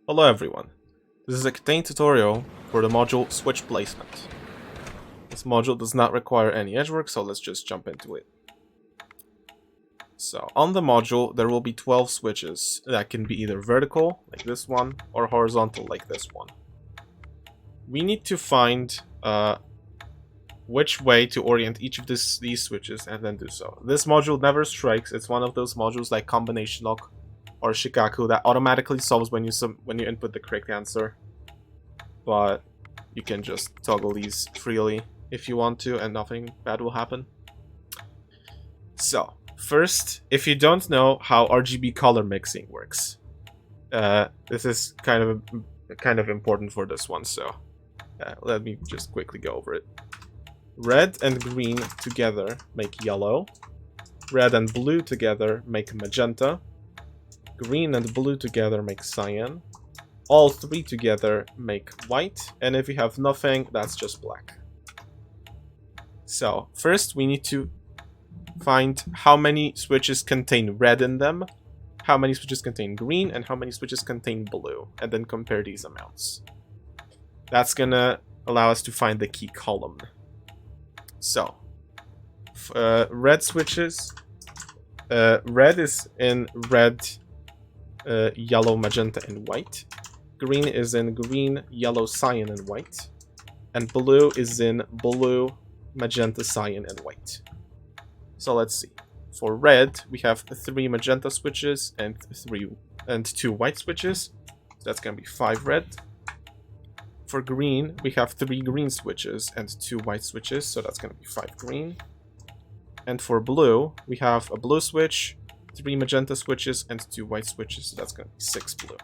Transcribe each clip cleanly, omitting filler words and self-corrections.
Hello everyone, this is a KTaNE tutorial for the module switch placement. This module does not require any edge work, so let's just jump into it. So on the module there will be 12 switches that can be either vertical, like this one, or horizontal, like this one. We need to find which way to orient each of these switches and then do so. This module never strikes. It's one of those modules like combination lock or Shikaku that automatically solves when you input the correct answer. But you can just toggle these freely if you want to and nothing bad will happen. So first, if you don't know how RGB color mixing works, this is kind of important for this one, so let me just quickly go over it. Red and green together make yellow. Red and blue together make magenta. Green and blue together make cyan. All three together make white. And if you have nothing, that's just black. So first we need to find how many switches contain red in them, how many switches contain green, and how many switches contain blue, and then compare these amounts. That's gonna allow us to find the key column. So, red switches, red is in red, yellow, magenta, and white. Green is in green, yellow, cyan, and white. And blue is in blue, magenta, cyan, and white. So let's see. For red, we have 3 magenta switches and 2 white switches. So that's gonna be 5 red. For green, we have 3 green switches and 2 white switches, so that's going to be 5 green. And for blue, we have a blue switch, 3 magenta switches, and 2 white switches, so that's going to be 6 blue.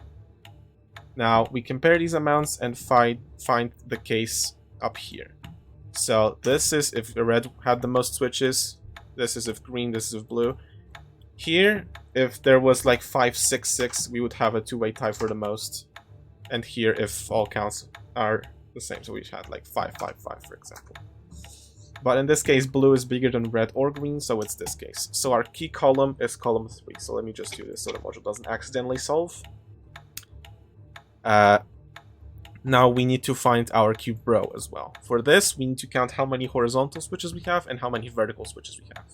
Now, we compare these amounts and find the case up here. So this is if red had the most switches, this is if green, this is if blue. Here, if there was like 5, 6, 6, we would have a two-way tie for the most. And here, if all counts are the same, so we had like 5, 5, 5, for example. But in this case, blue is bigger than red or green, so it's this case. So our key column is column 3. So let me just do this so the module doesn't accidentally solve. Now we need to find our cube row as well. For this, we need to count how many horizontal switches we have and how many vertical switches we have.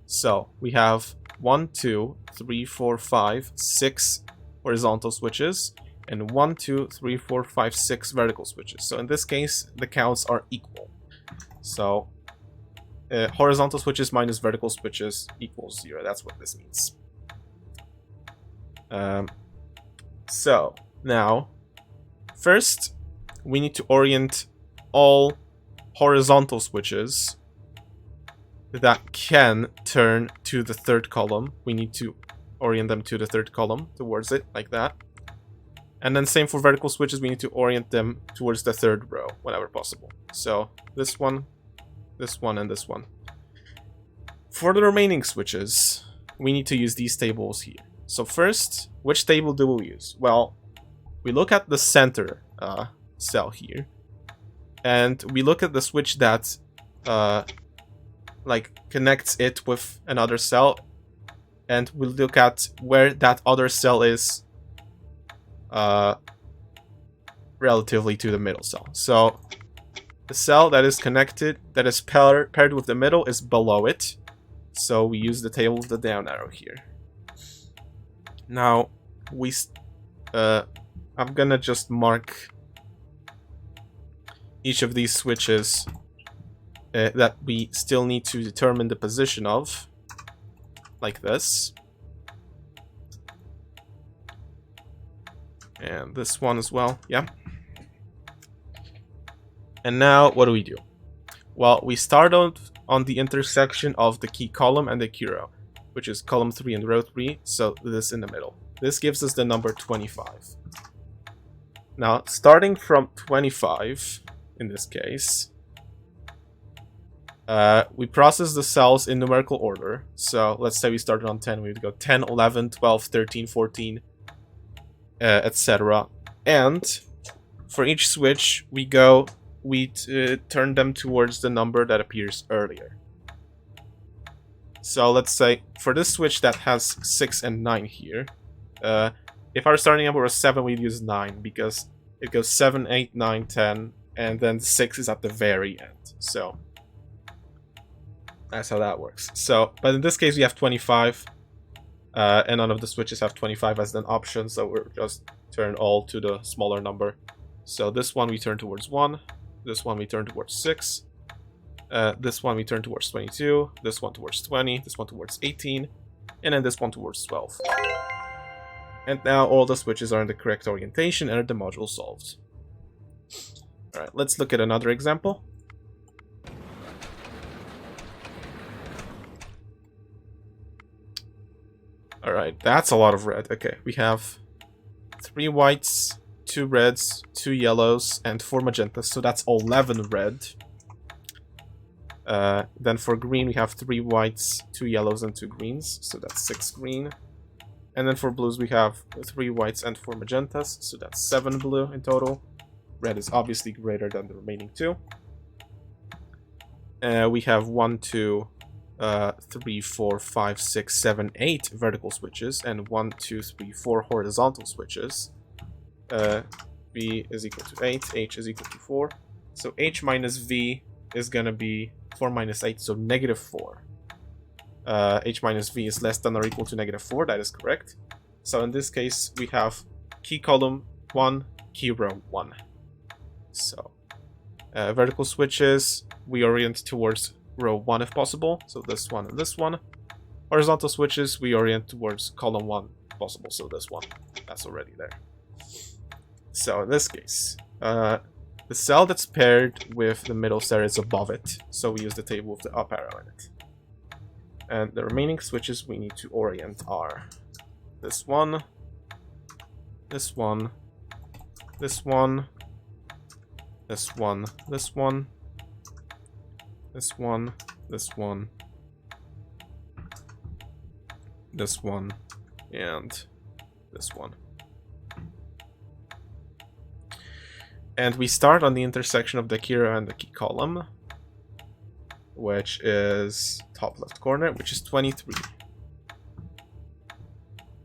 So we have 1, 2, 3, 4, 5, 6 horizontal switches, and 1, 2, 3, 4, 5, 6 vertical switches. So in this case, the counts are equal. So horizontal switches minus vertical switches equals 0. That's what this means. So now, first, we need to orient all horizontal switches that can turn to the third column. We need to orient them to the third column, towards it, like that. And then same for vertical switches, we need to orient them towards the third row whenever possible. So this one, and this one. For the remaining switches, we need to use these tables here. So first, which table do we use? Well, we look at the center cell here, and we look at the switch that like connects it with another cell, and we look at where that other cell is relatively to the middle cell. So the cell that is connected, that is paired with the middle, is below it. So we use the table with the down arrow here. Now I'm gonna just mark each of these switches that we still need to determine the position of, like this. And this one as well, yeah. And now, what do? Well, we start on the intersection of the key column and the key row, which is column 3 and row 3, so this in the middle. This gives us the number 25. Now, starting from 25, in this case, we process the cells in numerical order. So let's say we started on 10, we would go 10, 11, 12, 13, 14, etc. And for each switch, we turn them towards the number that appears earlier. So let's say for this switch that has 6 and 9 here, if our starting number was 7, we'd use 9, because it goes 7, 8, 9, 10, and then 6 is at the very end. So that's how that works. So, but in this case, we have 25, and none of the switches have 25 as an option, so we're just turn all to the smaller number. So this one we turn towards 1, this one we turn towards 6, this one we turn towards 22, this one towards 20, this one towards 18, and then this one towards 12. And now all the switches are in the correct orientation and the module solved. Alright, let's look at another example. Alright, that's a lot of red. Okay, we have 3 whites, 2 reds, 2 yellows, and 4 magentas, so that's 11 red. Then for green we have 3 whites, 2 yellows, and 2 greens, so that's 6 green. And then for blues we have 3 whites and 4 magentas, so that's 7 blue in total. Red is obviously greater than the remaining 2. We have 1, 2, 3, 4, 5, 6, 7, 8 vertical switches, and 1, 2, 3, 4 horizontal switches. V is equal to 8, H is equal to 4. So H minus V is gonna be 4 minus 8, so negative 4. H minus V is less than or equal to negative 4, that is correct. So in this case, we have key column 1, key row 1. So, vertical switches, we orient towards row 1 if possible, so this one and this one. Horizontal switches, we orient towards column 1 if possible, so this one. That's already there. So in this case, the cell that's paired with the middle cell is above it, so we use the table with the up arrow in it. And the remaining switches we need to orient are this one, this one, this one, this one, this one, this one, this one, this one, and this one. And we start on the intersection of the key row and the key column, which is top left corner, which is 23.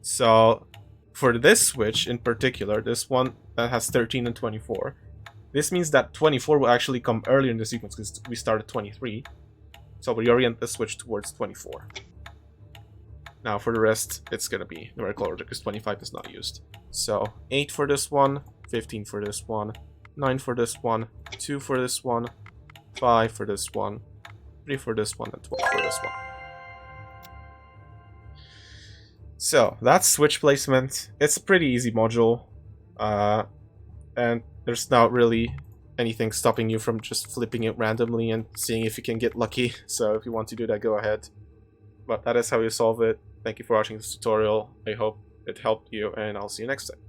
So for this switch in particular, this one that has 13 and 24, this means that 24 will actually come earlier in the sequence because we start at 23. So we orient the switch towards 24. Now for the rest, it's going to be numerical order because 25 is not used. So 8 for this one, 15 for this one, 9 for this one, 2 for this one, 5 for this one, 3 for this one, and 12 for this one. So that's switch placement. It's a pretty easy module, and there's not really anything stopping you from just flipping it randomly and seeing if you can get lucky. So if you want to do that, go ahead. But that is how you solve it. Thank you for watching this tutorial. I hope it helped you, and I'll see you next time.